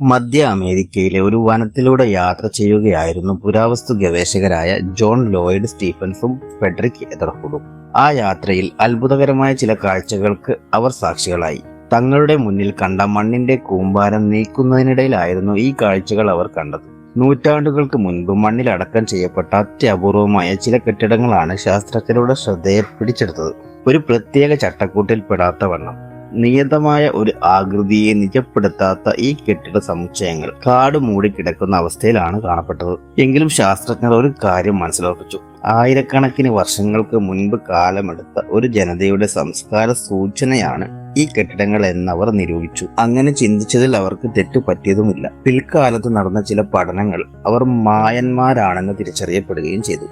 മധ്യ അമേരിക്കയിലെ ഒരു വനത്തിലൂടെ യാത്ര ചെയ്യുകയായിരുന്നു പുരാവസ്തു ഗവേഷകരായ ജോൺ ലോയിഡ് സ്റ്റീഫൻസും ഫെഡറിക് എതർഹുഡും. ആ യാത്രയിൽ അത്ഭുതകരമായ ചില കാഴ്ചകൾക്ക് അവർ സാക്ഷികളായി. തങ്ങളുടെ മുന്നിൽ കണ്ട മണ്ണിന്റെ കൂമ്പാരം നീക്കുന്നതിനിടയിലായിരുന്നു ഈ കാഴ്ചകൾ അവർ കണ്ടത്. നൂറ്റാണ്ടുകൾക്ക് മുൻപ് മണ്ണിൽ അടക്കം ചെയ്യപ്പെട്ട അത്യപൂർവമായ ചില കെട്ടിടങ്ങളാണ് ശാസ്ത്രജ്ഞരുടെ ശ്രദ്ധയെ പിടിച്ചെടുത്തത്. ഒരു പ്രത്യേക ചട്ടക്കൂട്ടിൽ പെടാത്ത വണ്ണം നിയതമായ ഒരു ആകൃതിയെ നിജപ്പെടുത്താത്ത ഈ കെട്ടിട സമുച്ചയങ്ങൾ കാട് മൂടിക്കിടക്കുന്ന അവസ്ഥയിലാണ് കാണപ്പെട്ടത്. എങ്കിലും ശാസ്ത്രജ്ഞർ ഒരു കാര്യം മനസ്സിലുറപ്പിച്ചു. ആയിരക്കണക്കിന് വർഷങ്ങൾക്ക് മുൻപ് കാലമെടുത്ത ഒരു ജനതയുടെ സംസ്കാര സൂചനയാണ് ഈ കെട്ടിടങ്ങൾ എന്നവർ നിരൂപിച്ചു. അങ്ങനെ ചിന്തിച്ചതിൽ അവർക്ക് തെറ്റുപറ്റിയതുമില്ല. പിൽക്കാലത്ത് നടന്ന ചില പഠനങ്ങൾ അവർ മായന്മാരാണെന്ന് തിരിച്ചറിയപ്പെടുകയും ചെയ്തു.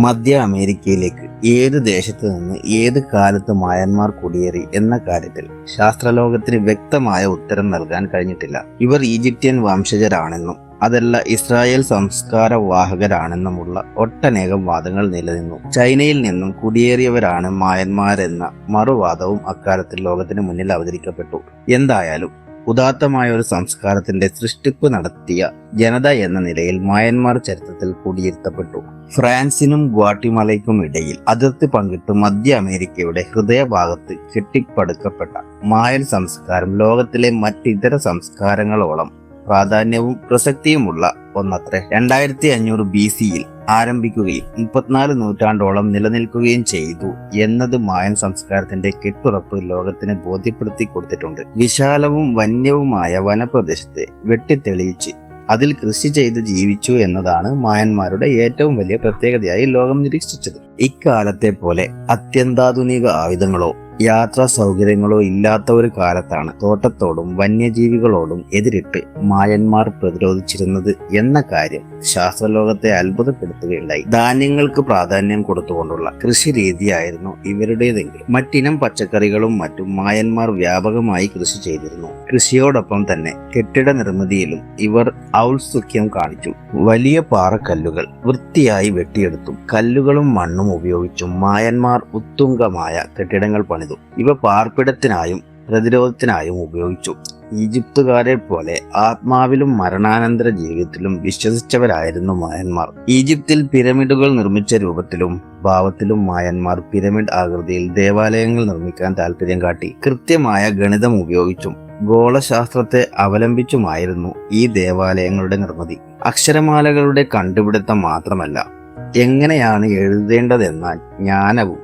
മധ്യ അമേരിക്കയിലേക്ക് ഏത് ദേശത്ത് നിന്ന് ഏത് കാലത്ത് മായന്മാർ കുടിയേറി എന്ന കാര്യത്തിൽ ശാസ്ത്രലോകത്തിന് വ്യക്തമായ ഉത്തരം നൽകാൻ കഴിഞ്ഞിട്ടില്ല. ഇവർ ഈജിപ്ഷ്യൻ വംശജരാണെന്നും അതല്ല ഇസ്രായേൽ സംസ്കാര വാഹകരാണെന്നുമുള്ള ഒട്ടനേകം വാദങ്ങൾ നിലനിന്നു. ചൈനയിൽ നിന്നും കുടിയേറിയവരാണ് മായന്മാരെന്ന മറുവാദവും അക്കാലത്തിൽ ലോകത്തിന് മുന്നിൽ അവതരിക്കപ്പെട്ടു. എന്തായാലും ഉദാത്തമായ ഒരു സംസ്കാരത്തിന്റെ സൃഷ്ടിപ്പ് നടത്തിയ ജനത എന്ന നിലയിൽ മായന്മാർ ചരിത്രത്തിൽ കുടിയിരുത്തപ്പെട്ടു. ഫ്രാൻസിനും ഗ്വാട്ടിമലയ്ക്കും ഇടയിൽ അതിർത്തി പങ്കിട്ട് മധ്യ അമേരിക്കയുടെ ഹൃദയഭാഗത്ത് കെട്ടിപ്പടുക്കപ്പെട്ട മായൻ സംസ്കാരം ലോകത്തിലെ മറ്റിതര സംസ്കാരങ്ങളോളം പ്രാധാന്യവും പ്രസക്തിയുമുള്ള ഒന്നത്രേ. 2500 BC-യിൽ ആരംഭിക്കുകയും 34 നൂറ്റാണ്ടോളം നിലനിൽക്കുകയും ചെയ്തു എന്നത് മായൻ സംസ്കാരത്തിന്റെ കെട്ടുറപ്പ് ലോകത്തിന് ബോധ്യപ്പെടുത്തി കൊടുത്തിട്ടുണ്ട്. വിശാലവും വന്യവുമായ വനപ്രദേശത്തെ വെട്ടിത്തെളിയിച്ച് അതിൽ കൃഷി ചെയ്ത് ജീവിച്ചു എന്നതാണ് മായന്മാരുടെ ഏറ്റവും വലിയ പ്രത്യേകതയായി ലോകം നിരീക്ഷിച്ചത്. ഇക്കാലത്തെ പോലെ അത്യന്താധുനിക ആയുധങ്ങളോ യാത്രാ സൗകര്യങ്ങളോ ഇല്ലാത്ത ഒരു കാലത്താണ് തോട്ടത്തോടും വന്യജീവികളോടും എതിരിട്ട് മായന്മാർ പ്രതിരോധിച്ചിരുന്നത് എന്ന കാര്യം ശാസ്ത്രലോകത്തെ അത്ഭുതപ്പെടുത്തുകയുണ്ടായി. ധാന്യങ്ങൾക്ക് പ്രാധാന്യം കൊടുത്തുകൊണ്ടുള്ള കൃഷി രീതിയായിരുന്നു ഇവരുടേതെങ്കിലും മറ്റിനം പച്ചക്കറികളും മറ്റും മായന്മാർ വ്യാപകമായി കൃഷി ചെയ്തിരുന്നു. കൃഷിയോടൊപ്പം തന്നെ കെട്ടിട നിർമ്മിതിയിലും ഇവർ ഔത്സുക്യം കാണിച്ചു. വലിയ പാറക്കല്ലുകൾ വൃത്തിയായി വെട്ടിയെടുത്തും കല്ലുകളും മണ്ണും ഉപയോഗിച്ചും മായന്മാർ ഉത്തുംഗമായ കെട്ടിടങ്ങൾ പണിതു. ഇവ പാർപ്പിടത്തിനായും പ്രതിരോധത്തിനായും ഉപയോഗിച്ചു. ഈജിപ്തുകാരെ പോലെ ആത്മാവിലും മരണാനന്തര ജീവിതത്തിലും വിശ്വസിച്ചവരായിരുന്നു മായന്മാർ. ഈജിപ്തിൽ പിരമിഡുകൾ നിർമ്മിച്ച രൂപത്തിലും ഭാവത്തിലും മായന്മാർ പിരമിഡ് ആകൃതിയിൽ ദേവാലയങ്ങൾ നിർമ്മിക്കാൻ താല്പര്യം കാട്ടി. കൃത്യമായ ഗണിതം ഉപയോഗിച്ചും ഗോളശാസ്ത്രത്തെ അവലംബിച്ചുമായിരുന്നു ഈ ദേവാലയങ്ങളുടെ നിർമ്മിതി. അക്ഷരമാലകളുടെ കണ്ടുപിടുത്തം മാത്രമല്ല, എങ്ങനെയാണ് എഴുതേണ്ടതെന്ന ജ്ഞാനവും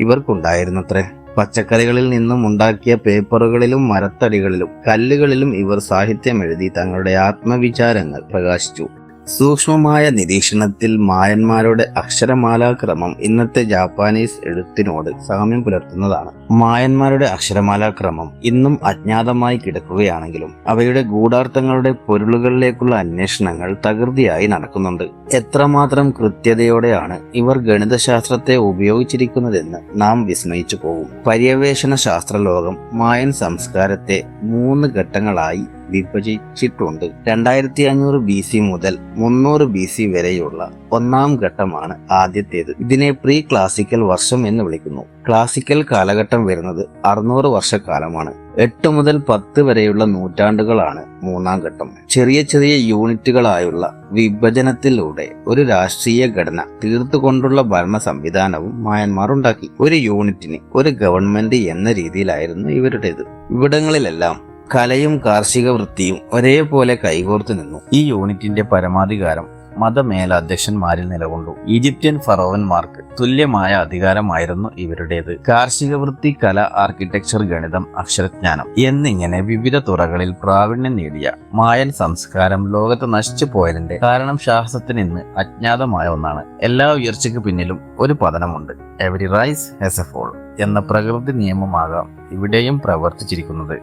ഇവർക്കുണ്ടായിരുന്നത്രേ. പച്ചക്കറികളിൽ നിന്നും ഉണ്ടാക്കിയ പേപ്പറുകളിലും മരത്തടികളിലും കല്ലുകളിലും ഇവർ സാഹിത്യം എഴുതി തങ്ങളുടെ ആത്മവിചാരങ്ങൾ പ്രകാശിച്ചു. സൂക്ഷ്മമായ നിരീക്ഷണത്തിൽ മായന്മാരുടെ അക്ഷരമാലാക്രമം ഇന്നത്തെ ജാപ്പാനീസ് എഴുത്തിനോട് സാമ്യം പുലർത്തുന്നതാണ്. മായന്മാരുടെ അക്ഷരമാലാക്രമം ഇന്നും അജ്ഞാതമായി കിടക്കുകയാണെങ്കിലും അവയുടെ ഗൂഢാർത്ഥങ്ങളുടെ പൊരുളുകളിലേക്കുള്ള അന്വേഷണങ്ങൾ തകൃതിയായി നടക്കുന്നുണ്ട്. എത്രമാത്രം കൃത്യതയോടെയാണ് ഇവർ ഗണിതശാസ്ത്രത്തെ ഉപയോഗിച്ചിരിക്കുന്നതെന്ന് നാം വിസ്മയിച്ചു പോകും. പര്യവേഷണ ശാസ്ത്രലോകം മായൻ സംസ്കാരത്തെ 3 ഘട്ടങ്ങളായി വിഭജിച്ചിട്ടുണ്ട്. 2500 BC മുതൽ 300 BC വരെയുള്ള ഒന്നാം ഘട്ടമാണ് ആദ്യത്തേത്. ഇതിനെ പ്രീ ക്ലാസിക്കൽ വർഷം എന്ന് വിളിക്കുന്നു. ക്ലാസിക്കൽ കാലഘട്ടം വരുന്നത് 600 വർഷക്കാലമാണ്. 8 മുതൽ 10 വരെയുള്ള നൂറ്റാണ്ടുകളാണ് മൂന്നാം ഘട്ടം. ചെറിയ ചെറിയ യൂണിറ്റുകളായുള്ള വിഭജനത്തിലൂടെ ഒരു രാഷ്ട്രീയ ഘടന തീർത്തുകൊണ്ടുള്ള ഭരണ സംവിധാനവും മായന്മാർ ഉണ്ടാക്കി. ഒരു യൂണിറ്റിന് ഒരു ഗവൺമെന്റ് എന്ന രീതിയിലായിരുന്നു ഇവരുടേത്. ഇവിടങ്ങളിലെല്ലാം കലയും കാർഷിക വൃത്തിയും ഒരേപോലെ കൈകോർത്തു നിന്നു. ഈ യൂണിറ്റിന്റെ പരമാധികാരം മതമേലധ്യക്ഷന്മാരിൽ നിലകൊണ്ടു. ഈജിപ്ഷ്യൻ ഫറോവന്മാർക്ക് തുല്യമായ അധികാരമായിരുന്നു ഇവരുടേത്. കാർഷിക വൃത്തി, കല, ആർക്കിടെക്ചർ, ഗണിതം, അക്ഷരജ്ഞാനം എന്നിങ്ങനെ വിവിധ തുറകളിൽ പ്രാവീണ്യം നേടിയ മായൻ സംസ്കാരം ലോകത്ത് നശിച്ചു പോയതിന്റെ കാരണം ശാസ്ത്രത്തിന് ഇന്ന് അജ്ഞാതമായ ഒന്നാണ്. എല്ലാ ഉയർച്ചയ്ക്ക് പിന്നിലും ഒരു പതനമുണ്ട്. Every rise has a fall എന്ന പ്രകൃതി നിയമമാകാം ഇവിടെയും പ്രവർത്തിച്ചിരിക്കുന്നത്.